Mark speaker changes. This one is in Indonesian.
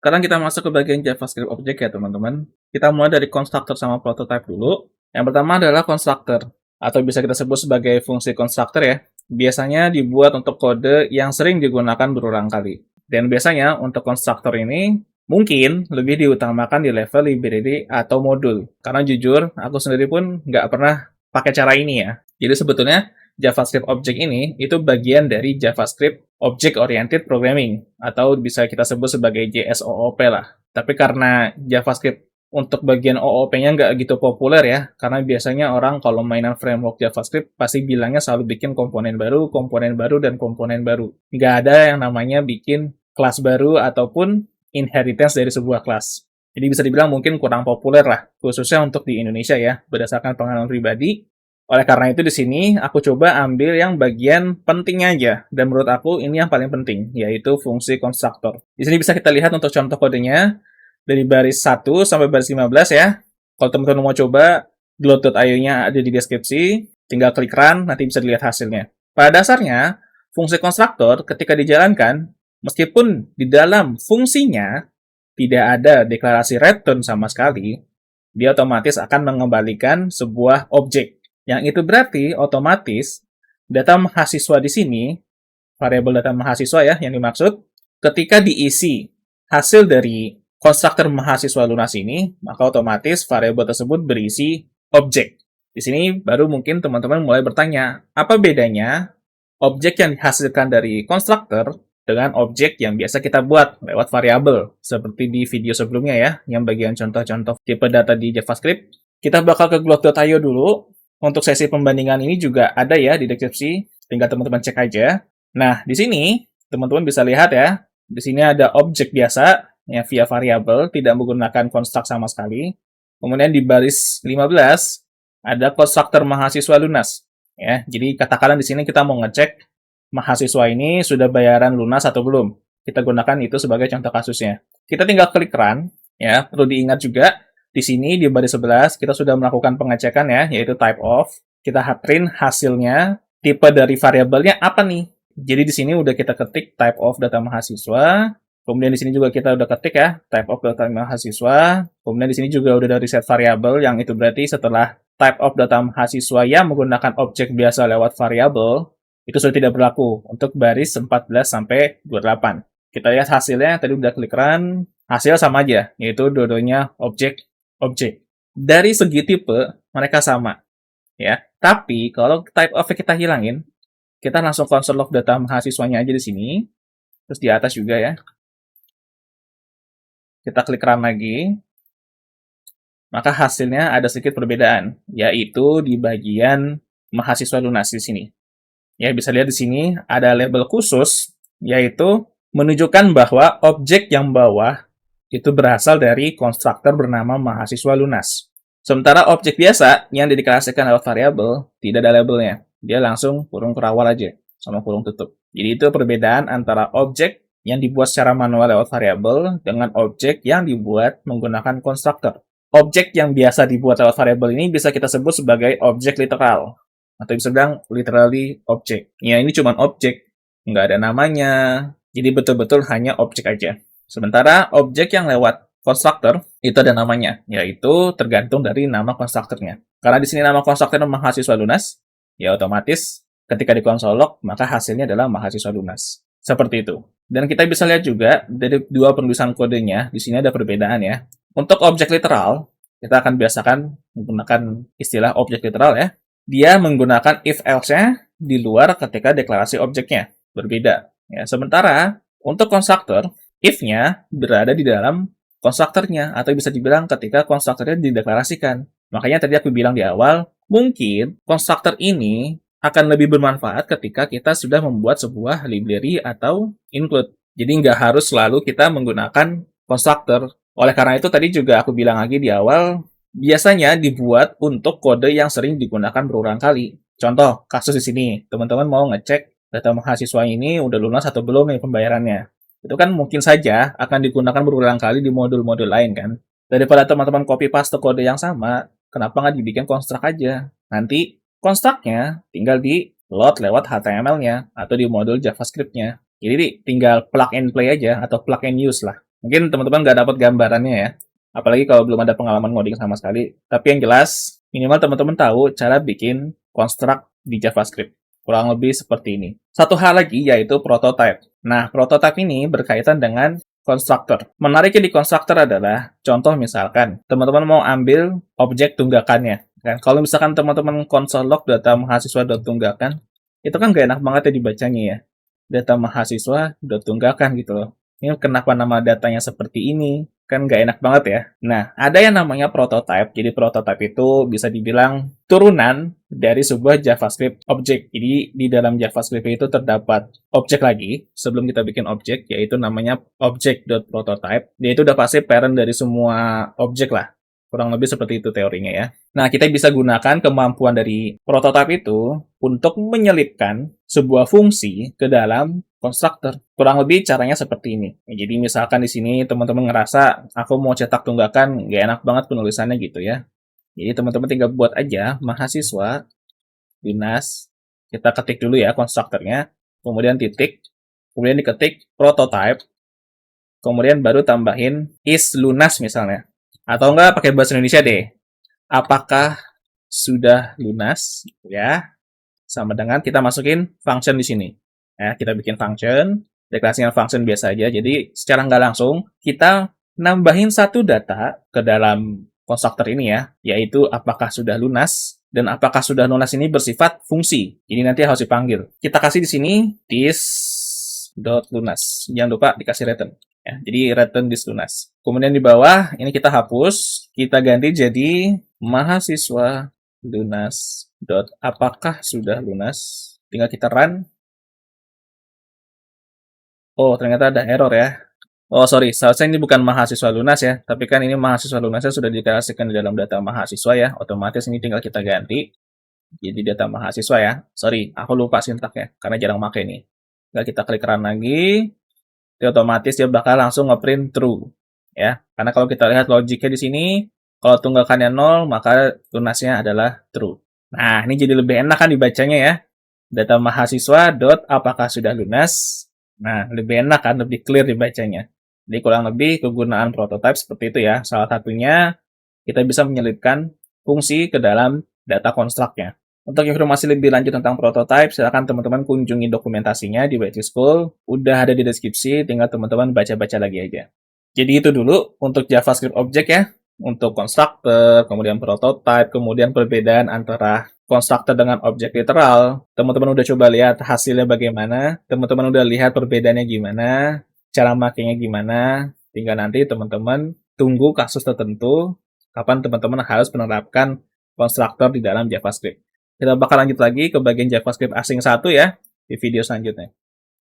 Speaker 1: Sekarang kita masuk ke bagian JavaScript Object ya teman-teman. Kita mulai dari constructor sama prototype dulu. Yang pertama adalah constructor, atau bisa kita sebut sebagai fungsi constructor ya. Biasanya dibuat untuk kode yang sering digunakan berulang kali. Dan biasanya untuk constructor ini mungkin lebih diutamakan di level library atau modul. Karena jujur, aku sendiri pun nggak pernah pakai cara ini ya. Jadi sebetulnya JavaScript Object ini itu bagian dari JavaScript Object Oriented Programming, atau bisa kita sebut sebagai JSOOP lah. Tapi karena JavaScript untuk bagian OOP-nya nggak gitu populer ya, karena biasanya orang kalau mainan framework JavaScript pasti bilangnya selalu bikin komponen baru, dan komponen baru. Nggak ada yang namanya bikin kelas baru ataupun inheritance dari sebuah kelas. Jadi bisa dibilang mungkin kurang populer lah, khususnya untuk di Indonesia ya, berdasarkan pengalaman pribadi. Oleh karena itu di sini aku coba ambil yang bagian pentingnya aja, dan menurut aku ini yang paling penting, yaitu fungsi constructor. Di sini bisa kita lihat untuk contoh kodenya, dari baris 1 sampai baris 15 ya. Kalau teman-teman mau coba, gloat.io-nya ada di deskripsi, tinggal klik run, nanti bisa dilihat hasilnya. Pada dasarnya, fungsi constructor ketika dijalankan, meskipun di dalam fungsinya tidak ada deklarasi return sama sekali, dia otomatis akan mengembalikan sebuah objek. Yang itu berarti otomatis data mahasiswa di sini, variabel data mahasiswa ya yang dimaksud, ketika diisi hasil dari konstruktor mahasiswa lunas ini, maka otomatis variabel tersebut berisi objek. Di sini baru mungkin teman-teman mulai bertanya, apa bedanya objek yang dihasilkan dari konstruktor dengan objek yang biasa kita buat lewat variabel, seperti di video sebelumnya ya, yang bagian contoh-contoh tipe data di JavaScript. Kita bakal ke gloat.io dulu. Untuk sesi pembandingan ini juga ada ya di deskripsi, tinggal teman-teman cek aja. Nah, di sini teman-teman bisa lihat ya, di sini ada objek biasa ya via variabel, tidak menggunakan construct sama sekali. Kemudian di baris 15 ada konstruktor mahasiswa lunas ya. Jadi katakanlah di sini kita mau ngecek mahasiswa ini sudah bayaran lunas atau belum. Kita gunakan itu sebagai contoh kasusnya. Kita tinggal klik run ya. Perlu diingat juga di sini di baris 11 kita sudah melakukan pengecekan ya, yaitu type of. Kita print hasilnya, tipe dari variabelnya apa nih. Jadi di sini udah kita ketik type of data mahasiswa. Kemudian di sini juga kita udah ketik ya, type of data mahasiswa. Kemudian di sini juga udah ada set variabel, yang itu berarti setelah type of data mahasiswa yang menggunakan objek biasa lewat variabel, itu sudah tidak berlaku untuk baris 14 sampai 28. Kita lihat hasilnya, tadi udah klik run, hasil sama aja, yaitu dua-duanya objek. Dari segi tipe, mereka sama. Ya. Tapi, kalau type of kita hilangin, kita langsung console log data mahasiswanya aja di sini. Terus di atas juga ya. Kita klik run lagi. Maka hasilnya ada sedikit perbedaan, yaitu di bagian mahasiswa lunas di sini. Ya, bisa lihat di sini ada label khusus, yaitu menunjukkan bahwa objek yang bawah itu berasal dari konstruktor bernama mahasiswa lunas. Sementara objek biasa yang dideklarasikan lewat variabel tidak ada labelnya. Dia langsung kurung kerawal aja sama kurung tutup. Jadi itu perbedaan antara objek yang dibuat secara manual lewat variabel dengan objek yang dibuat menggunakan konstruktor. Objek yang biasa dibuat lewat variabel ini bisa kita sebut sebagai objek literal, atau bisa bilang literally object. Ya, ini cuma objek, nggak ada namanya. Jadi betul-betul hanya objek aja. Sementara objek yang lewat konstruktor itu ada namanya, yaitu tergantung dari nama konstruktornya. Karena di sini nama konstruktor mahasiswa lunas, ya otomatis ketika di console log maka hasilnya adalah mahasiswa lunas. Seperti itu. Dan kita bisa lihat juga dari dua penulisan kodenya, di sini ada perbedaan ya. Untuk objek literal, kita akan biasakan menggunakan istilah objek literal ya. Dia menggunakan if else-nya di luar ketika deklarasi objeknya. Berbeda. Ya, sementara untuk konstruktor, if-nya berada di dalam konstruktornya, atau bisa dibilang ketika konstruktornya dideklarasikan. Makanya tadi aku bilang di awal, mungkin konstruktor ini akan lebih bermanfaat ketika kita sudah membuat sebuah library atau include. Jadi nggak harus selalu kita menggunakan konstruktor. Oleh karena itu tadi juga aku bilang lagi di awal, biasanya dibuat untuk kode yang sering digunakan berulang kali. Contoh, kasus di sini, teman-teman mau ngecek data mahasiswa ini udah lunas atau belum nih pembayarannya. Itu kan mungkin saja akan digunakan berulang kali di modul-modul lain kan. Daripada teman-teman copy paste kode yang sama, kenapa nggak dibikin construct aja? Nanti construct-nya tinggal di load lewat HTML-nya atau di modul JavaScript-nya. Jadi tinggal plug and play aja atau plug and use lah. Mungkin teman-teman nggak dapat gambarannya ya, apalagi kalau belum ada pengalaman ngoding sama sekali. Tapi yang jelas, minimal teman-teman tahu cara bikin construct di JavaScript. Kurang lebih seperti ini. Satu hal lagi yaitu prototype. Nah, prototype ini berkaitan dengan constructor. Menariknya di constructor adalah, contoh misalkan, teman-teman mau ambil objek tunggakannya. Kan? Kalau misalkan teman-teman console log data mahasiswa.tunggakan, itu kan gak enak banget ya dibacanya ya. Data mahasiswa.tunggakan gitu loh. Ini kenapa nama datanya seperti ini? Kan nggak enak banget ya. Nah, ada yang namanya prototype. Jadi prototype itu bisa dibilang turunan dari sebuah JavaScript object. Jadi di dalam JavaScript itu terdapat objek lagi sebelum kita bikin objek, yaitu namanya object.prototype. Dia itu udah pasti parent dari semua objek lah. Kurang lebih seperti itu teorinya ya. Nah, kita bisa gunakan kemampuan dari prototype itu untuk menyelipkan sebuah fungsi ke dalam konstruktor. Kurang lebih caranya seperti ini. Jadi misalkan di sini teman-teman ngerasa aku mau cetak tunggakan, nggak enak banget penulisannya gitu ya. Jadi teman-teman tinggal buat aja mahasiswa dinas. Kita ketik dulu ya konstruktornya, kemudian titik, kemudian diketik prototype, kemudian baru tambahin is lunas misalnya. Atau enggak pakai bahasa Indonesia deh. Apakah sudah lunas? Ya, sama dengan kita masukin function di sini. Ya, kita bikin function, deklarasinya function biasa aja. Jadi secara nggak langsung kita nambahin satu data ke dalam konstruktor ini ya, yaitu apakah sudah lunas, dan apakah sudah lunas ini bersifat fungsi. Ini nanti harus dipanggil. Kita kasih di sini this.lunas. Jangan lupa dikasih return. Ya, jadi return this lunas. Kemudian di bawah ini kita hapus, kita ganti jadi mahasiswa lunas apakah sudah lunas. Tinggal kita run. Oh, ternyata ada error ya. Oh, sorry, seharusnya ini bukan mahasiswa lunas ya, tapi kan ini mahasiswa lunasnya sudah dideklarasikan di dalam data mahasiswa ya. Otomatis ini tinggal kita ganti jadi data mahasiswa ya. Sorry, aku lupa sintaknya karena jarang pakai nih. Tinggal kita klik run lagi. Otomatis dia bakal langsung ngeprint true ya. Karena kalau kita lihat logiknya di sini, kalau tunggakannya 0, maka lunasnya adalah true. Nah, ini jadi lebih enak kan dibacanya ya. Data mahasiswa dot apakah sudah lunas. Nah, lebih enak kan, lebih clear dibacanya. Jadi kurang lebih kegunaan prototype seperti itu ya. Salah satunya kita bisa menyelipkan fungsi ke dalam data construct-nya. Untuk informasi lebih lanjut tentang prototype, silakan teman-teman kunjungi dokumentasinya di YT School. Udah ada di deskripsi, tinggal teman-teman baca-baca lagi aja. Jadi itu dulu untuk JavaScript Object ya. Untuk constructor, kemudian prototype, kemudian perbedaan antara constructor dengan objek literal. Teman-teman udah coba lihat hasilnya bagaimana, teman-teman udah lihat perbedaannya gimana, cara makainya gimana. Tinggal nanti teman-teman tunggu kasus tertentu, kapan teman-teman harus menerapkan constructor di dalam JavaScript. Kita bakal lanjut lagi ke bagian JavaScript asing 1 ya, di video selanjutnya.